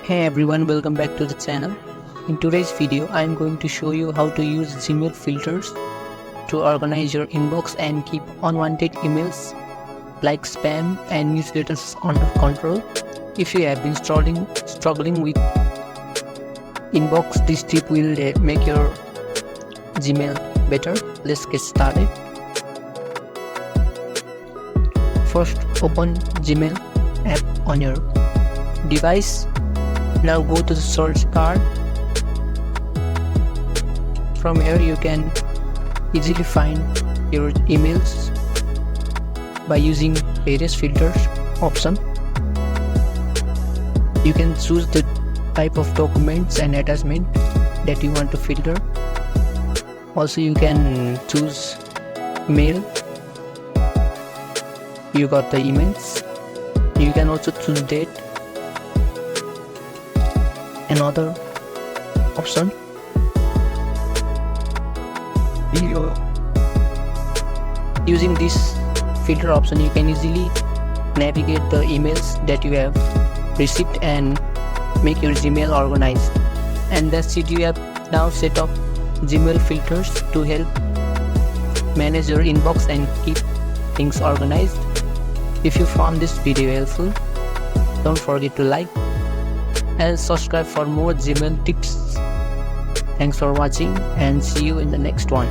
Hey everyone, welcome back to the channel. In today's video, I am going to show you how to use Gmail filters to organize your inbox and keep unwanted emails like spam and newsletters under control. If you have been struggling with inbox, this tip will make your Gmail better. Let's get started. First, open Gmail app on your device. Now go to the search bar. From here you can easily find your emails by using various filters option. You can choose the type of documents and attachment that you want to filter. Also you can choose mail. You got the emails. You can also choose date. Another option, using this filter option you can easily navigate the emails that you have received and make your Gmail organized. And that's it, you have now set up Gmail filters to help manage your inbox and keep things organized. If you found this video helpful, don't forget to like and subscribe for more Gmail tips. Thanks for watching and see you in the next one.